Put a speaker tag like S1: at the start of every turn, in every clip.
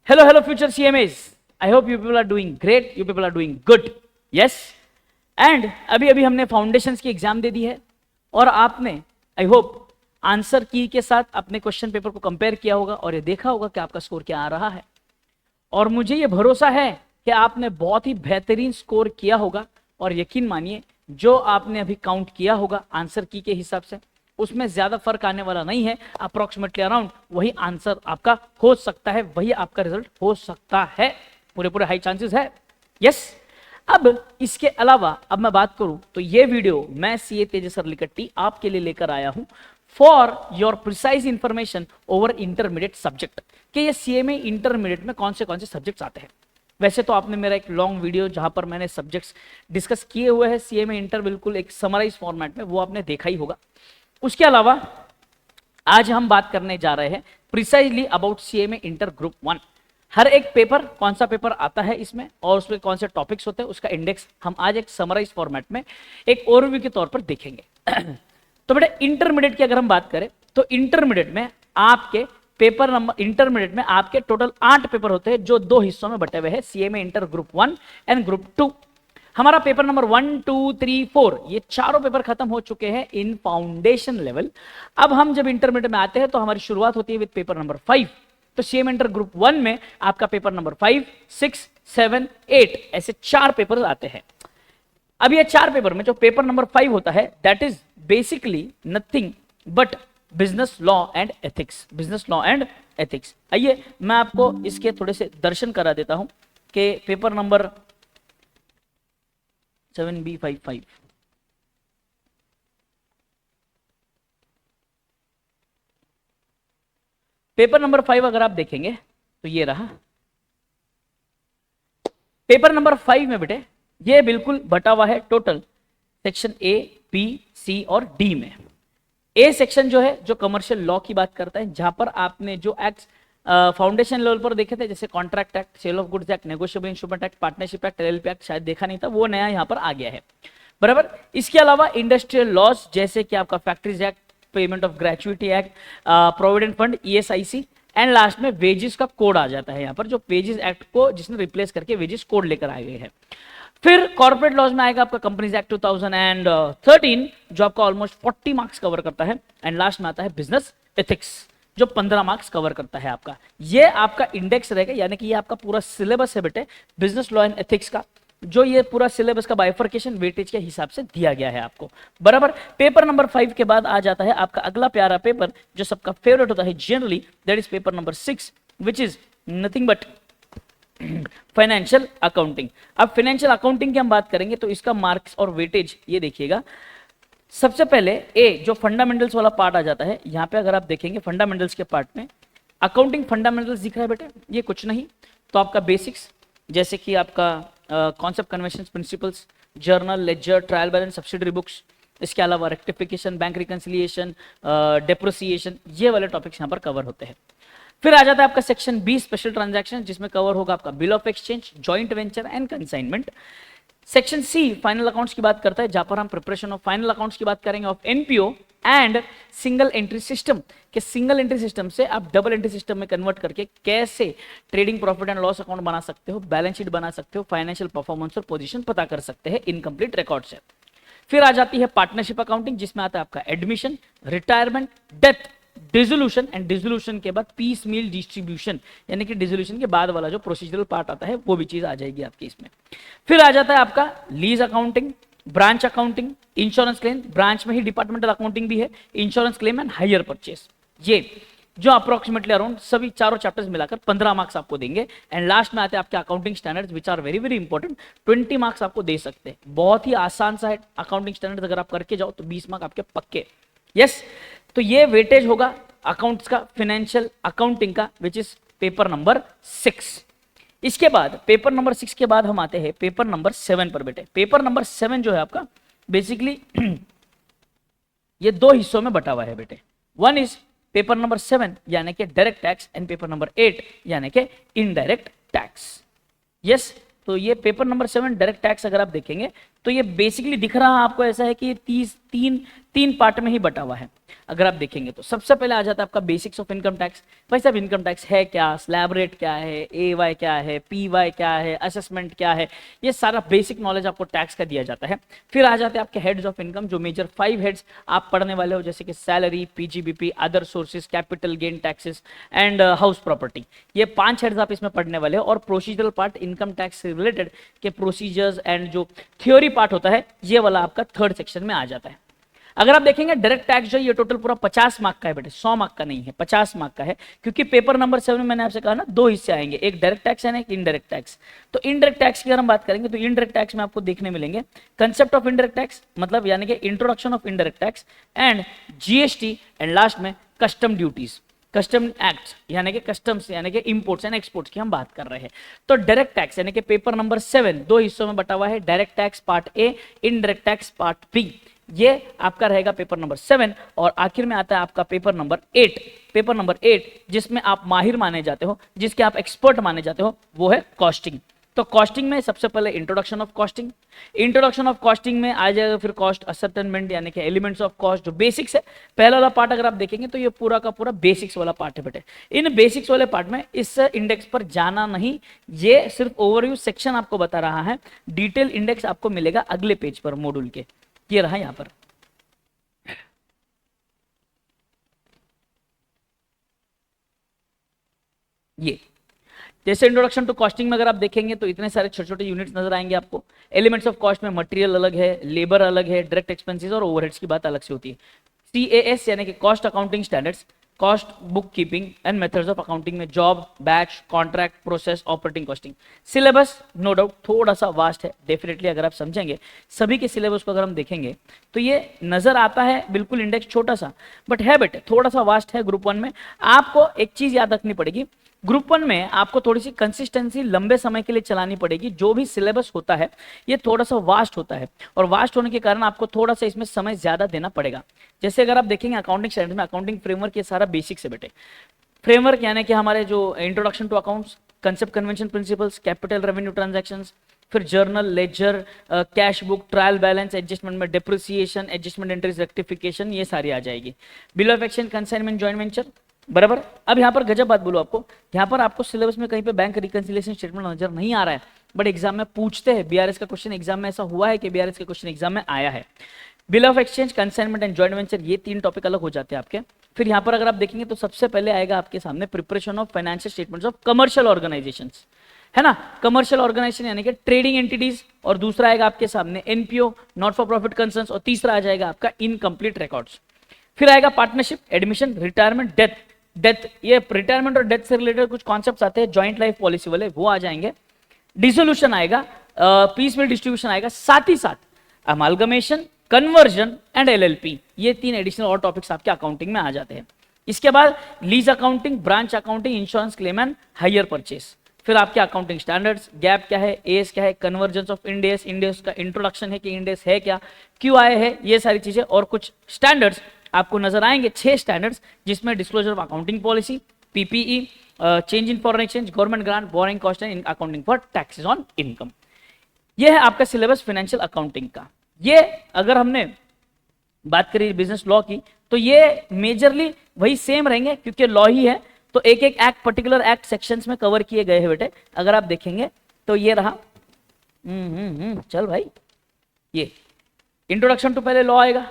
S1: Hello future CMAs. I hope you people are doing great. You people are doing good. Yes. And अभी हमने foundations की exam दे दी है और आपने I hope answer की के साथ अपने क्वेश्चन पेपर को कंपेयर किया होगा और ये देखा होगा कि आपका स्कोर क्या आ रहा है। और मुझे ये भरोसा है कि आपने बहुत ही बेहतरीन स्कोर किया होगा और यकीन मानिए जो आपने अभी काउंट किया होगा आंसर की के हिसाब से उसमें ज्यादा फर्क आने वाला नहीं है। अप्रोक्सीमेटली अराउंड वही आंसर आपका हो सकता है, वही आपका रिजल्ट हो सकता है, पूरे हाई चांसेस है। यस। अब इसके अलावा अब मैं बात करूं तो ये वीडियो मैं सीए तेजस लिकट्टी आपके लिए लेकर आया हूं for your precise information over intermediate subject कि ये सीए में इंटरमीडिएट में कौन से सब्जेक्ट्स आते हैं। वैसे तो आपने मेरा एक लॉन्ग वीडियो जहां पर मैंने सब्जेक्ट्स डिस्कस किए हुए हैं सीए में इंटर बिल्कुल एक समराइज फॉर्मेट में, वो आपने देखा ही होगा। उसके अलावा आज हम बात करने जा रहे हैं प्रिसाइजली अबाउट सीए में इंटर ग्रुप 1। हर एक पेपर कौन सा पेपर आता है इसमें और उसमें कौन से टॉपिक्स होते हैं उसका इंडेक्स हम आज एक समराइज फॉर्मेट में एक ओवरव्यू के तौर पर देखेंगे। तो बेटा इंटरमीडिएट की अगर हम बात करें तो इंटरमीडिएट में आपके पेपर नंबर इंटरमीडिएट में आपके टोटल 8 पेपर होते हैं जो 2 हिस्सों में बटे हुए हैं, सीए में इंटर ग्रुप 1 एंड ग्रुप 2। हमारा पेपर नंबर 1, 2, 3, 4 ये चारों पेपर खत्म हो चुके हैं इन फाउंडेशन लेवल। अब हम जब इंटरमीडिएट में आते हैं तो हमारी शुरुआत होती है विद पेपर नंबर 5। तो सीए में इंटर ग्रुप 1 में आपका पेपर नंबर 5, 6, 7, 8 ऐसे 4 पेपर आते हैं। अब ये 4 पेपर में जो पेपर नंबर 5 होता है that is basically nothing but business law and ethics. Business law and ethics. आइए मैं आपको इसके थोड़े से दर्शन करा देता हूं कि paper number 7B55 paper number 5 अगर आप देखेंगे तो ये रहा पेपर नंबर 5 में बेटे ये बिल्कुल बटा हुआ है टोटल सेक्शन ए, बी, सी और डी में। ए सेक्शन जो है जो कमर्शियल लॉ की बात करता है, जहां पर आपने जो एक्ट फाउंडेशन लेवल पर देखे थे जैसे contract act, sale of goods act, negotiable instrument act, partnership act, LLP act शायद देखा नहीं था, वो नया यहां पर आ गया है। बराबर। इसके अलावा इंडस्ट्रियल लॉज जैसे कि आपका factories act, payment of gratuity act, provident fund, ESIC and last में वेजेस का कोड आ जाता है यहाँ पर, जो वेजेस एक्ट को जिसने रिप्लेस करके वेजेस कोड लेकर आए हुए हैं। फिर कॉर्पोरेट लॉज में आएगा आपका कंपनीज एक्ट 2013 जो आपका ऑलमोस्ट 40 मार्क्स कवर करता है एंड लास्ट में आता है बिजनेस एथिक्स जो 15 मार्क्स कवर करता है आपका। ये आपका इंडेक्स रहेगा, यानी कि ये आपका पूरा सिलेबस है बेटे बिजनेस लॉ एंड एथिक्स का, जो ये पूरा सिलेबस का बाइफर्केशन वेटेज के हिसाब से दिया गया है आपको। बराबर। पेपर नंबर 5 के बाद आ जाता है आपका अगला प्यारा पेपर जो सबका फेवरेट होता है generally, that is paper number 6 which is nothing but financial accounting. अब फाइनेंशियल अकाउंटिंग की हम बात करेंगे तो इसका मार्क्स और वेटेज ये देखिएगा। सबसे पहले ए जो फंडामेंटल्स वाला पार्ट आ जाता है, यहाँ पे अगर आप देखेंगे फंडामेंटल्स के पार्ट में अकाउंटिंग फंडामेंटल्स दिख रहा है बेटे, ये कुछ नहीं तो आपका बेसिक्स जैसे कि आपका concept, conventions, principles, journal, ledger, trial balance, subsidiary books, इसके अलावा रेक्टिफिकेशन, बैंक रिकंसिलिएशन, डेप्रिसिएशन, ये वाले टॉपिक्स यहाँ पर कवर होते हैं। फिर आ जाता है आपका सेक्शन बी स्पेशल ट्रांजैक्शन जिसमें कवर होगा आपका bill of exchange, joint venture and consignment. Section C final accounts की बात करता है जहां पर हम प्रिपरेशन ऑफ फाइनल अकाउंट्स की बात करेंगे of NPO and single entry system के सिंगल एंट्री सिस्टम से आप डबल एंट्री सिस्टम में कन्वर्ट करके कैसे trading profit and loss account बना सकते हो, बैलेंस शीट बना सकते हो, फाइनेंशियल परफॉर्मेंस और पोजीशन पता कर सकते हैं इनकम्प्लीट रिकॉर्ड से। फिर आ जाती है पार्टनरशिप अकाउंटिंग जिसमें आता है आपका admission, retirement, death, dissolution and dissolution के बाद पीस मील डिस्ट्रीब्यूशन, यानी कि डिसोल्यूशन के बाद वाला जो प्रोसीजरल पार्ट आता है वो भी चीज आ जाएगी आपकी इसमें। फिर आ जाता है आपका lease accounting, branch accounting, insurance claim, branch में ही डिपार्टमेंटल अकाउंटिंग भी है, insurance claim and hire purchase, ये जो अप्रोक्सीमेटली अराउंड सभी चारों चैप्टर्स मिलाकर 15 मार्क्स आपको देंगे। एंड लास्ट में आते हैं आपके accounting standards which are very very important, 20 marks आपको दे सकते हैं। बहुत ही आसान सा है अकाउंटिंग स्टैंडर्ड्स, अगर आप करके जाओ तो 20 मार्क्स आपके पक्के। यस। तो ये वेटेज होगा अकाउंट्स का, फाइनेंशियल अकाउंटिंग का विच इज पेपर नंबर 6। इसके बाद पेपर नंबर 6 के बाद हम आते हैं पेपर नंबर 7 पर बेटे। पेपर नंबर 7 जो है आपका बेसिकली ये 2 हिस्सों में बटा हुआ है बेटे। वन इज पेपर नंबर 7 यानी कि direct tax and paper number 8 यानी कि इनडायरेक्ट टैक्स। यस। तो ये पेपर नंबर 7 डायरेक्ट टैक्स अगर आप देखेंगे तो ये बेसिकली दिख रहा है आपको ऐसा है कि तीन तीन पार्ट में ही बटा हुआ है। अगर आप देखेंगे तो सबसे पहले आ जाता है आपका बेसिक्स ऑफ इनकम टैक्स। भाई साहब इनकम टैक्स है क्या, स्लैब रेट क्या है, AY क्या है, PY क्या है, असेसमेंट क्या है, ये सारा बेसिक नॉलेज आपको टैक्स का दिया जाता है। फिर आ जाते हैं आपके हेड्स ऑफ इनकम, जो मेजर 5 हेड्स आप पढ़ने वाले हो, जैसे कि salary, PGBP, other sources, capital gain taxes and house property. ये 5 हेड्स आप इसमें पढ़ने वाले हो। और प्रोसीजरल पार्ट इनकम टैक्स से रिलेटेड के प्रोसीजर्स एंड जो थ्योरी पार्ट होता है, ये वाला आपका थर्ड सेक्शन में आ जाता है। अगर आप देखेंगे डायरेक्ट टैक्स जो ये टोटल पूरा 50 मार्क का है बेटे, 100 मार्क का नहीं है, 50 मार्क का है। क्योंकि पेपर नंबर 7 में मैंने आपसे कहा ना 2 हिस्से आएंगे, एक डायरेक्ट टैक्स है, एक इनडायरेक्ट टैक्स। तो इनडायरेक्ट टैक्स की अगर हम बात करेंगे तो इनडायरेक्ट टैक्स में आपको देखने मिलेंगे कंसेप्ट ऑफ इनडायरेक्ट टैक्स, मतलब यानी कि introduction of indirect tax, and GST, and last में कस्टम ड्यूटीज, कस्टम एक्ट यानी कि कस्टम्स यानी कि इंपोर्ट्स एंड एक्सपोर्ट्स की हम बात कर रहे हैं। तो डायरेक्ट टैक्स यानी कि पेपर नंबर 7 2 हिस्सों में बटा हुआ है, direct tax part A, indirect tax part B। ये आपका रहेगा पेपर नंबर 7। और आखिर में आता है आपका पेपर नंबर 8। पेपर नंबर 8 जिसमें आप माहिर माने जाते हो, जिसके आप एक्सपर्ट माने जाते हो, वो है कॉस्टिंग। तो कॉस्टिंग में सबसे पहले introduction of costing, introduction of costing में आ जाएगा फिर कॉस्ट असर्टेनमेंट यानी कि एलिमेंट्स ऑफ कॉस्ट, जो बेसिक्स है। पहला वाला पार्ट अगर आप देखेंगे तो ये पूरा का पूरा बेसिक्स वाला पार्ट है बेटे। इन बेसिक्स वाले पार्ट में इस इंडेक्स पर जाना नहीं, ये सिर्फ ओवरव्यू सेक्शन आपको बता रहा है। डिटेल इंडेक्स आपको मिलेगा अगले पेज पर मॉड्यूल के, ये रहा यहां पर। ये जैसे इंट्रोडक्शन टू कॉस्टिंग में अगर आप देखेंगे तो इतने सारे छोटे छोटे यूनिट्स नजर आएंगे आपको। एलिमेंट्स ऑफ कॉस्ट में मटेरियल अलग है, लेबर अलग है, डायरेक्ट एक्सपेंसेस और ओवरहेड्स की बात अलग से होती है। CAS यानी कि cost accounting standards, cost book keeping and methods of accounting में job, batch, contract, process, operating costing. Syllabus no doubt थोड़ा सा वास्ट है, डेफिनेटली अगर आप समझेंगे सभी के सिलेबस को अगर हम देखेंगे तो ये नजर आता है बिल्कुल इंडेक्स छोटा सा, बट है बेटे थोड़ा सा वास्ट है। ग्रुप 1 में आपको एक चीज याद रखनी पड़ेगी, ग्रुप 1 में आपको थोड़ी सी कंसिस्टेंसी लंबे समय के लिए चलानी पड़ेगी। जो भी सिलेबस होता है ये थोड़ा सा वास्ट होता है, और वास्ट होने के कारण आपको थोड़ा सा इसमें समय ज्यादा देना पड़ेगा। जैसे अगर आप देखेंगे अकाउंटिंग स्टैंडर्ड्स में अकाउंटिंग फ्रेमवर्क ये सारा बेसिक्स है बेटे। फ्रेमवर्क यानी कि हमारे जो introduction to accounts, concept, convention, principles, capital, revenue transactions, फिर journal, ledger, cash book, trial balance, adjustment में डिप्रिसिएशन, एडजस्टमेंट एंट्रीज, रेक्टिफिकेशन, ये सारी आ जाएगी। Bill of exchange, consignment, joint venture, बराबर। अब यहाँ पर गजब बात बोलो आपको, यहाँ पर आपको सिलेबस में कहीं पे बैंक रिकंसिलिएशन स्टेटमेंट नजर नहीं आ रहा है, बट एग्जाम में पूछते हैं। BRS का क्वेश्चन एग्जाम में ऐसा हुआ है कि BRS का क्वेश्चन एग्जाम में आया है। Bill of exchange, consignment and joint venture, ये 3 टॉपिक अलग हो जाते हैं आपके। फिर यहाँ पर अगर आप देखेंगे तो सबसे पहले आएगा आपके सामने preparation of financial statements of commercial organisations, है ना। कमर्शियल ऑर्गेनाइजेशन यानी कि ट्रेडिंग एंटिटीज, और दूसरा आएगा आपके सामने NPO, not for profit concerns, और तीसरा आ जाएगा आपका इनकम्प्लीट रिकॉर्ड्स। फिर आएगा पार्टनरशिप, एडमिशन, रिटायरमेंट, डेथ, ये रिटायरमेंट और डेथ से रिलेटेड कुछ कॉन्सेप्ट्स आते हैं जॉइंट लाइफ पॉलिसी वाले, वो आ जाएंगे। डिसोल्यूशन आएगा, पीस मिल डिस्ट्रीब्यूशन आएगा, साथ ही साथ अमालगमेशन, कन्वर्जन एंड LLP, ये 3 एडिशनल और टॉपिक्स आपके अकाउंटिंग में आ जाते हैं। इसके बाद lease accounting, branch accounting, insurance claim and hire purchase. फिर आपके अकाउंटिंग स्टैंडर्ड्स, गैप क्या है, AS क्या है, convergence of Ind AS, Ind AS का इंट्रोडक्शन है कि इंड AS है क्या, क्यों आए है, ये सारी चीजें और कुछ स्टैंडर्ड्स आपको नजर आएंगे। 6 स्टैंडर्ड्स, जिसमें disclosure of accounting policy, PPE, change in foreign exchange, government grant, borrowing cost and accounting for taxes on income. ये है आपका सिलेबस फाइनेंशियल अकाउंटिंग का। ये अगर हमने बात करी बिजनेस लॉ की तो ये मेजरली वही सेम रहेंगे, क्योंकि लॉ ही है, तो एक एक एक्ट, पर्टिकुलर एक्ट सेक्शंस में कवर किए गए हैं बेटे। अगर आप देखेंगे तो ये रहा, चल भाई, ये इंट्रोडक्शन टू पहले लॉ आएगा,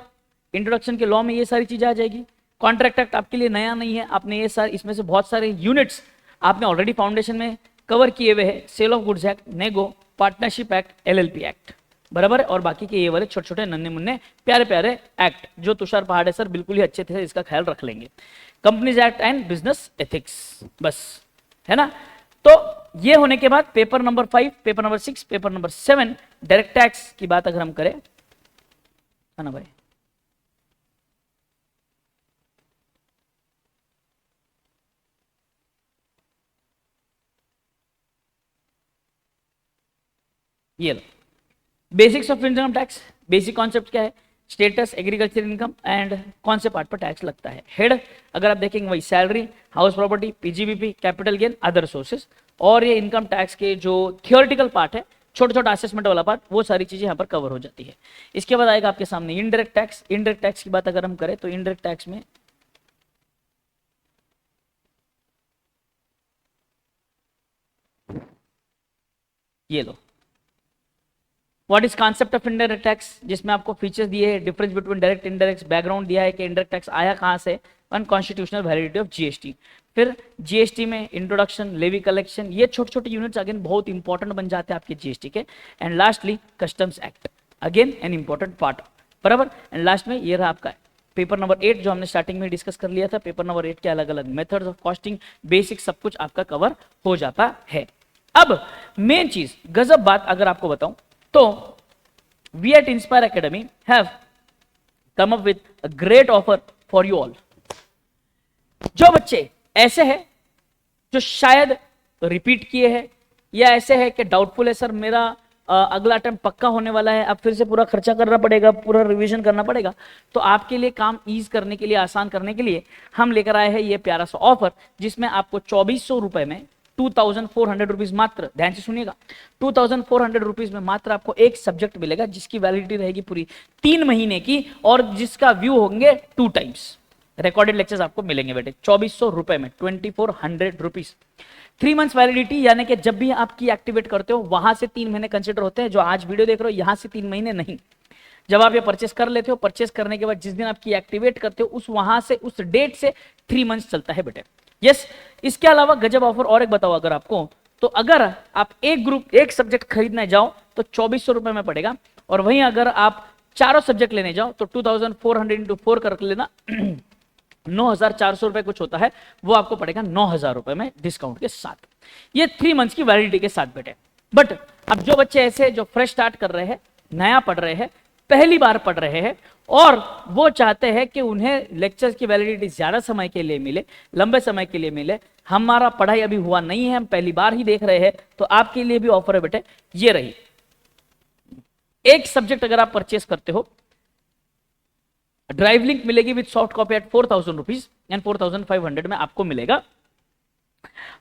S1: इंट्रोडक्शन के लॉ में ये सारी चीजें आ जाएगी। कॉन्ट्रैक्ट एक्ट आपके लिए नया नहीं है, आपने ये सारे, इसमें से बहुत सारे यूनिट्स आपने ऑलरेडी फाउंडेशन में कवर किए हुए हैं। Sale of goods act, nego, partnership act, LLP act, बराबर है। और बाकी के ये वाले छोटे छोटे नन्हे मुन्ने प्यारे प्यारे एक्ट जो तुषार पहाड़े सर बिल्कुल ही अच्छे थे, इसका ख्याल रख लेंगे। Companies act and business ethics, बस, है ना। तो ये होने के बाद paper number 5, paper number 6, paper number 7 direct tax की बात अगर हम करें, है ना भाई, ये लो basics of income tax. Basic concept क्या है, स्टेटस, एग्रीकल्चर इनकम एंड कौन से पार्ट पर टैक्स लगता है। हेड अगर आप देखेंगे वही salary, house property, PGBP, capital gain, other sources. और ये इनकम टैक्स के जो थियोरेटिकल पार्ट है छोटा छोटा असेसमेंट वाला पार्ट, वो सारी चीजें यहाँ पर कवर हो जाती है। इसके बाद आएगा आपके सामने इनडायरेक्ट टैक्स। इनडायरेक्ट टैक्स की बात अगर हम करें तो इनडायरेक्ट टैक्स में ये लो, what is concept of indirect tax, जिसमें आपको फीचर्स दिए हैं, difference between direct indirect, background दिया है कि इनडायरेक्ट टैक्स आया कहां से, अनकॉन्स्टिट्यूशनल वैलिडिटी ऑफ जीएसटी, फिर जीएसटी में इंट्रोडक्शन, लेवी कलेक्शन, ये छोटे छोटे यूनिट्स अगेन बहुत इंपॉर्टेंट बन जाते हैं आपके जीएसटी के। And lastly customs act, again an important part, बराबर। एंड लास्ट में ये रहा आपका पेपर नंबर 8 जो हमने स्टार्टिंग में डिस्कस कर लिया था। पेपर नंबर 8 के अलग अलग मेथड्स ऑफ कॉस्टिंग, बेसिक सब कुछ आपका कवर हो जाता है। अब मेन चीज गजब बात अगर आपको बताऊं तो we at Inspire Academy have come up with a great offer for you all. जो बच्चे ऐसे हैं जो शायद रिपीट किए हैं या ऐसे है कि डाउटफुल है सर मेरा अगला अटेम्प्ट पक्का होने वाला है, अब फिर से पूरा खर्चा करना पड़ेगा, पूरा रिवीजन करना पड़ेगा, तो आपके लिए काम ईज करने के लिए, आसान करने के लिए हम लेकर आए हैं ये प्यारा सा ऑफर, जिसमें आपको 2400 रुपए में 2400 रुपीज मात्र, ध्यान से सुनिएगा, 2400 रुपीज में मात्र आपको एक सब्जेक्ट मिलेगा जिसकी वैलिडिटी रहेगी पूरी 3 महीने की और जिसका व्यू होंगे 2 टाइम्स। रिकॉर्डेड लेक्चर्स आपको मिलेंगे बेटे 2400 रुपए में, 2400 रुपीज। 3 मंथ्स वैलिडिटी, यानी कि जब भी आपकी एक्टिवेट करते हो वहां से 3 महीने कंसिडर होते हैं। जो आज वीडियो देख रहे हो यहां से 3 महीने नहीं, जब आप ये परचेस कर लेते हो, परचेस करने के बाद जिस दिन आपकी एक्टिवेट करते हो उस वहां से उस डेट से 3 मंथ्स चलता है बेटे। यस, इसके अलावा गजब ऑफर और एक बताओ अगर आपको, तो अगर आप एक ग्रुप एक सब्जेक्ट खरीदने जाओ तो 2400 रुपए में पड़ेगा, और वहीं अगर आप चारों सब्जेक्ट लेने जाओ तो 2400 इंटू 4 कर लेना 9400 रुपए कुछ होता है, वो आपको पड़ेगा 9000 रुपए में डिस्काउंट के साथ, ये 3 मंथ्स की वैलिडिटी के साथ बेटे। बट अब जो बच्चे ऐसे जो फ्रेश स्टार्ट कर रहे हैं, नया पढ़ रहे हैं, पहली बार पढ़ रहे हैं और वो चाहते हैं कि उन्हें लेक्चर्स की वैलिडिटी ज्यादा समय के लिए मिले, लंबे समय के लिए मिले, हमारा पढ़ाई अभी हुआ नहीं है, हम पहली बार ही देख रहे हैं, तो आपके लिए भी ऑफर है बेटे, ये रही। एक सब्जेक्ट अगर आप परचेस करते हो, ड्राइव लिंक मिलेगी with soft copy eight 4000 rupees and 4500 में आपको मिलेगा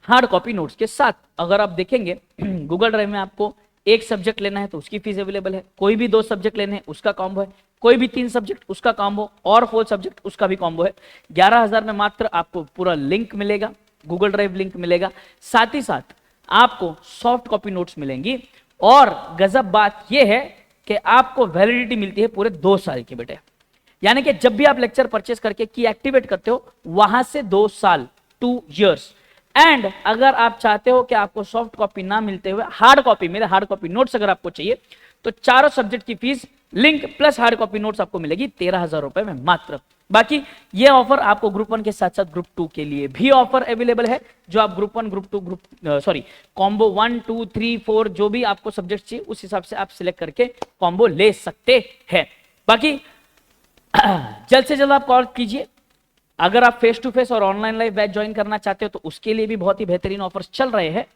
S1: हार्ड कॉपी नोट्स के साथ। अगर आप देखेंगे गूगल ड्राइव में आपको एक सब्जेक्ट लेना है तो उसकी फीस अवेलेबल है, कोई भी 2 सब्जेक्ट लेने हैं उसका कॉम्बो है, कोई भी 3 सब्जेक्ट उसका कॉम्बो, और 4 सब्जेक्ट उसका भी कॉम्बो है। 11000 में मात्र आपको पूरा लिंक मिलेगा, गूगल ड्राइव लिंक मिलेगा, साथ ही साथ आपको सॉफ्ट कॉपी नोट्स मिलेंगी, और गजब बात यह है कि आपको वैलिडिटी मिलती है पूरे 2 साल की बेटे, यानी कि जब भी आप लेक्चर परचेस करके की एक्टिवेट करते हो वहां से 2 साल, 2 इयर्स। एंड अगर आप चाहते हो कि आपको सॉफ्ट कॉपी ना मिलते हुए हार्ड कॉपी मिले, हार्ड कॉपी नोट्स अगर आपको चाहिए, तो चारों सब्जेक्ट की fees link plus hard copy notes आपको मिलेगी 13000 रुपए में मात्र। बाकी ये ऑफर आपको ग्रुप 1 के साथ साथ ग्रुप 2 के लिए भी ऑफर अवेलेबल है, जो आप ग्रुप 1, ग्रुप 2, कॉम्बो 1, 2, 3, 4 जो भी आपको सब्जेक्ट चाहिए उस हिसाब से आप सिलेक्ट करके कॉम्बो ले सकते हैं। बाकी जल्द से जल्द आप कॉल कीजिए। अगर आप फेस टू फेस और ऑनलाइन लाइव बैच ज्वाइन करना चाहते हो तो उसके लिए भी बहुत ही बेहतरीन ऑफर्स चल रहे हैं,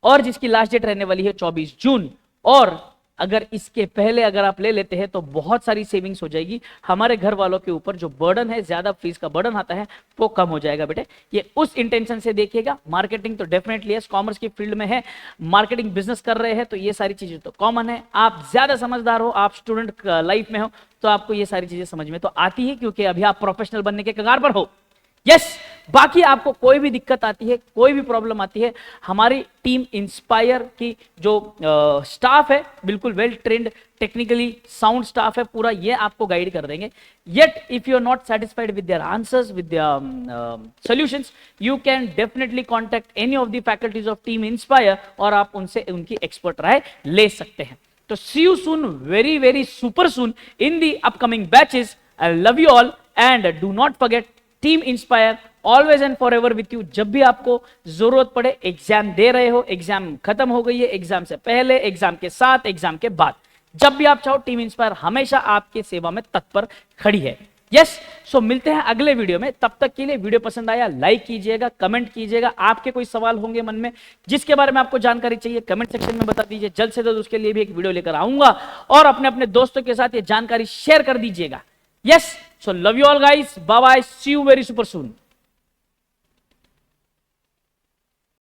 S1: और जिसकी लास्ट डेट रहने वाली है 24 जून। और अगर इसके पहले अगर आप ले लेते हैं तो बहुत सारी सेविंग्स हो जाएगी, हमारे घर वालों के ऊपर जो बर्डन है, ज्यादा फीस का बर्डन आता है, वो कम हो जाएगा बेटे। ये उस इंटेंशन से देखिएगा। मार्केटिंग तो डेफिनेटली है, कॉमर्स की फील्ड में है, मार्केटिंग बिजनेस कर रहे हैं, तो ये सारी चीजें तो कॉमन है। आप ज्यादा समझदार हो, आप स्टूडेंट लाइफ में हो, तो आपको ये सारी चीजें समझ में तो आती है, क्योंकि अभी आप प्रोफेशनल बनने के कगार पर हो। यस, बाकी आपको कोई भी दिक्कत आती है, कोई भी प्रॉब्लम आती है, हमारी टीम इंस्पायर की जो स्टाफ है बिल्कुल well trained, technically sound staff है पूरा, ये आपको गाइड कर देंगे। Yet if you are not satisfied with their answers, with their solutions, you can definitely contact any of the faculties of team Inspire, और आप उनसे उनकी एक्सपर्ट राय ले सकते हैं। तो see you soon, very very super soon in the upcoming batches. I love you all and do not forget team inspire always and forever with you. जब भी आपको जरूरत पड़े, एग्जाम दे रहे हो, एग्जाम खत्म हो गई है, एग्जाम से पहले, एग्जाम के साथ, एग्जाम के बाद, जब भी आप चाहो, टीम इंस्पायर हमेशा आपकी सेवा में तत्पर खड़ी है। यस, सो मिलते हैं अगले वीडियो में। तब तक के लिए वीडियो पसंद आया लाइक कीजिएगा, कमेंट कीजिएगा। आपके कोई सवाल होंगे मन में जिसके बारे में आपको जानकारी चाहिए, कमेंट सेक्शन में बता दीजिए। जल्द से जल्द उसके लिए भी एक वीडियो लेकर आऊंगा, और अपने अपने दोस्तों के साथ ये जानकारी शेयर कर दीजिएगा। Yes, so love you all guys. Bye bye. See you very super soon.